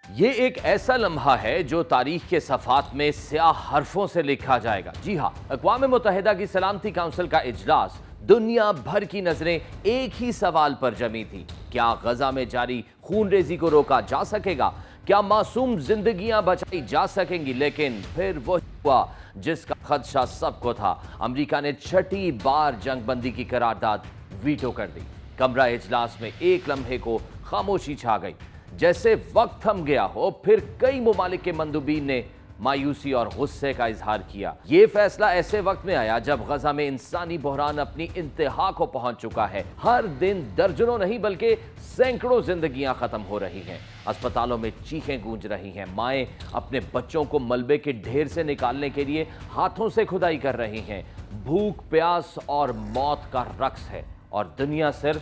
یہ ایک ایسا لمحہ ہے جو تاریخ کے صفحات میں سیاہ حرفوں سے لکھا جائے گا۔ جی ہاں، اقوام متحدہ کی سلامتی کونسل کا اجلاس، دنیا بھر کی نظریں ایک ہی سوال پر جمی تھی۔ کیا غزہ میں جاری خون ریزی کو روکا جا سکے گا؟ کیا معصوم زندگیاں بچائی جا سکیں گی؟ لیکن پھر وہی ہوا جس کا خدشہ سب کو تھا۔ امریکہ نے چھٹی بار جنگ بندی کی قرارداد ویٹو کر دی۔ کمرہ اجلاس میں ایک لمحے کو خاموشی چھا گئی، جیسے وقت تھم گیا ہو۔ پھر کئی ممالک کے مندوبین نے مایوسی اور غصے کا اظہار کیا۔ یہ فیصلہ ایسے وقت میں آیا جب غزہ میں انسانی بحران اپنی انتہا کو پہنچ چکا ہے۔ ہر دن درجنوں نہیں بلکہ سینکڑوں زندگیاں ختم ہو رہی ہیں، اسپتالوں میں چیخیں گونج رہی ہیں، مائیں اپنے بچوں کو ملبے کے ڈھیر سے نکالنے کے لیے ہاتھوں سے کھدائی کر رہی ہیں۔ بھوک، پیاس اور موت کا رقص ہے، اور دنیا صرف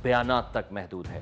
بیانات تک محدود ہے۔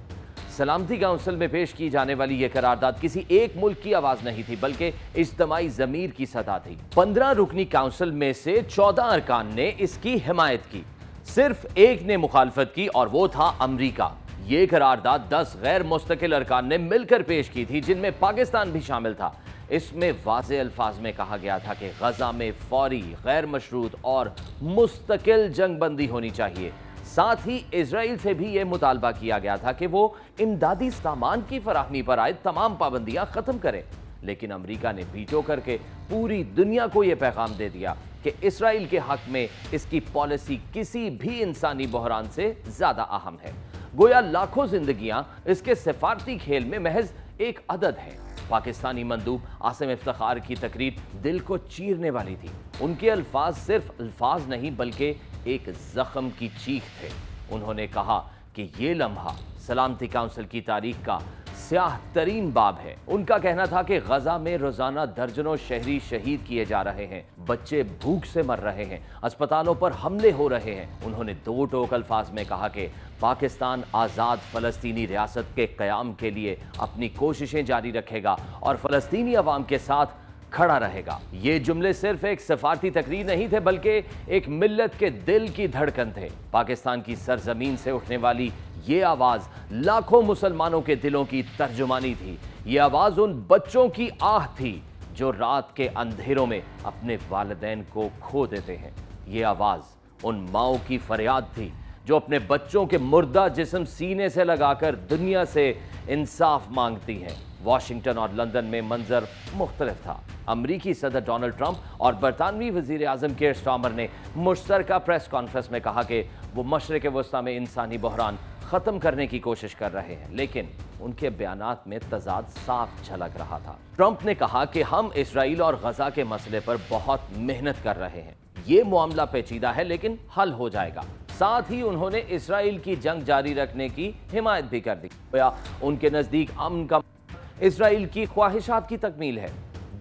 سلامتی کونسل میں پیش کی جانے والی یہ قرارداد کسی ایک ملک کی آواز نہیں تھی، بلکہ اجتماعی ضمیر کی صدا تھی۔ 15 رکنی کونسل میں سے 14 ارکان نے اس کی حمایت کی، صرف ایک نے مخالفت کی، اور وہ تھا امریکہ۔ یہ قرارداد 10 غیر مستقل ارکان نے مل کر پیش کی تھی، جن میں پاکستان بھی شامل تھا۔ اس میں واضح الفاظ میں کہا گیا تھا کہ غزہ میں فوری، غیر مشروط اور مستقل جنگ بندی ہونی چاہیے۔ ساتھ ہی اسرائیل سے بھی یہ مطالبہ کیا گیا تھا کہ وہ امدادی سامان کی فراہمی پر عائد تمام پابندیاں ختم کرے۔ لیکن امریکہ نے ویٹو کر کے پوری دنیا کو یہ پیغام دے دیا کہ اسرائیل کے حق میں اس کی پالیسی کسی بھی انسانی بحران سے زیادہ اہم ہے۔ گویا لاکھوں زندگیاں اس کے سفارتی کھیل میں محض ایک عدد ہے۔ پاکستانی مندوب عاصم افتخار کی تقریر دل کو چیرنے والی تھی۔ ان کے الفاظ صرف الفاظ نہیں بلکہ ایک زخم کی چیخ تھے۔ انہوں نے کہا کہ یہ لمحہ سلامتی کونسل کی تاریخ کا سیاہ ترین باب ہے۔ ان کا کہنا تھا کہ غزہ میں روزانہ درجنوں شہری شہید کیے جا رہے ہیں، بچے بھوک سے مر رہے ہیں، اسپتالوں پر حملے ہو رہے ہیں۔ انہوں نے دو ٹوک الفاظ میں کہا کہ پاکستان آزاد فلسطینی ریاست کے قیام کے لیے اپنی کوششیں جاری رکھے گا اور فلسطینی عوام کے ساتھ کھڑا رہے گا۔ یہ جملے صرف ایک سفارتی تقریر نہیں تھے بلکہ ایک ملت کے دل کی دھڑکن تھے۔ پاکستان کی سرزمین سے اٹھنے والی یہ آواز لاکھوں مسلمانوں کے دلوں کی ترجمانی تھی۔ یہ آواز ان بچوں کی آہ تھی جو رات کے اندھیروں میں اپنے والدین کو کھو دیتے ہیں۔ یہ آواز ان ماؤں کی فریاد تھی جو اپنے بچوں کے مردہ جسم سینے سے لگا کر دنیا سے انصاف مانگتی ہیں۔ واشنگٹن اور لندن میں منظر مختلف تھا۔ امریکی صدر ڈونلڈ ٹرمپ اور برطانوی وزیر اعظم کیئر سٹارمر نے مشترکہ پریس کانفرنس میں کہا کہ وہ مشرق وسطیٰ میں انسانی بحران ختم کرنے کی کوشش کر رہے ہیں، لیکن ان کے بیانات میں تضاد صاف جھلک رہا تھا۔ ٹرمپ نے کہا کہ ہم اسرائیل اور غزہ کے مسئلے پر بہت محنت کر رہے ہیں، یہ معاملہ پیچیدہ ہے لیکن حل ہو جائے گا۔ ساتھ ہی انہوں نے اسرائیل کی جنگ جاری رکھنے کی حمایت بھی کر دی۔ ان کے نزدیک امن کا اسرائیل کی خواہشات کی تکمیل ہے۔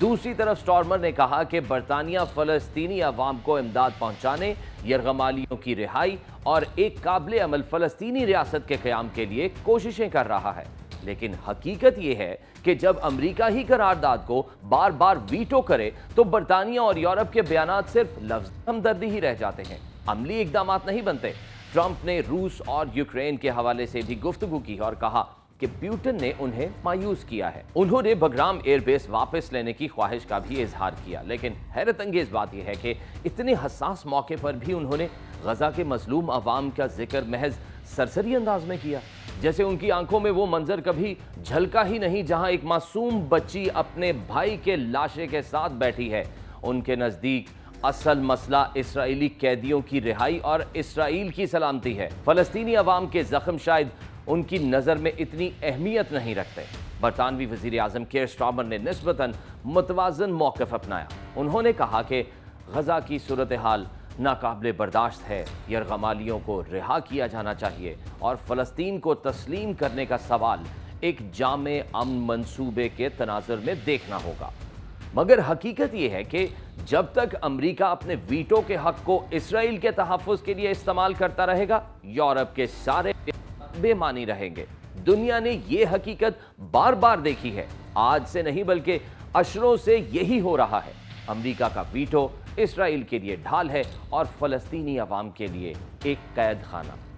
دوسری طرف سٹارمر نے کہا کہ برطانیہ فلسطینی عوام کو امداد پہنچانے، یرغمالیوں کی رہائی اور ایک قابل عمل فلسطینی ریاست کے قیام کے لیے کوششیں کر رہا ہے۔ لیکن حقیقت یہ ہے کہ جب امریکہ ہی قرارداد کو بار بار ویٹو کرے تو برطانیہ اور یورپ کے بیانات صرف لفظ ہمدردی ہی رہ جاتے ہیں، عملی اقدامات نہیں بنتے۔ ٹرمپ نے روس اور یوکرین کے حوالے سے بھی گفتگو کی اور کہا کہ پیوٹن نے انہیں مایوس کیا ہے۔ انہوں نے بگرام ایئر بیس واپس لینے کی خواہش کا بھی اظہار کیا، لیکن حیرت انگیز بات یہ ہے کہ اتنے حساس موقع پر بھی انہوں نے غزہ کے مظلوم عوام کا ذکر محض سرسری انداز میں کیا، جیسے ان کی آنکھوں میں وہ منظر کبھی جھلکا ہی نہیں جہاں ایک معصوم بچی اپنے بھائی کے لاشے کے ساتھ بیٹھی ہے۔ ان کے نزدیک اصل مسئلہ اسرائیلی قیدیوں کی رہائی اور اسرائیل کی سلامتی ہے۔ فلسطینی عوام کے زخم شاید ان کی نظر میں اتنی اہمیت نہیں رکھتے۔ برطانوی وزیر اعظم کیئر سٹارمر نے نسبتاً متوازن موقف اپنایا۔ انہوں نے کہا کہ غزہ کی صورتحال ناقابل برداشت ہے، یرغمالیوں کو رہا کیا جانا چاہیے اور فلسطین کو تسلیم کرنے کا سوال ایک جامع امن منصوبے کے تناظر میں دیکھنا ہوگا۔ مگر حقیقت یہ ہے کہ جب تک امریکہ اپنے ویٹو کے حق کو اسرائیل کے تحفظ کے لیے استعمال کرتا رہے گا، یورپ کے سارے بے معنی رہیں گے۔ دنیا نے یہ حقیقت بار بار دیکھی ہے، آج سے نہیں بلکہ عشروں سے یہی ہو رہا ہے۔ امریکہ کا ویٹو اسرائیل کے لیے ڈھال ہے اور فلسطینی عوام کے لیے ایک قید خانہ۔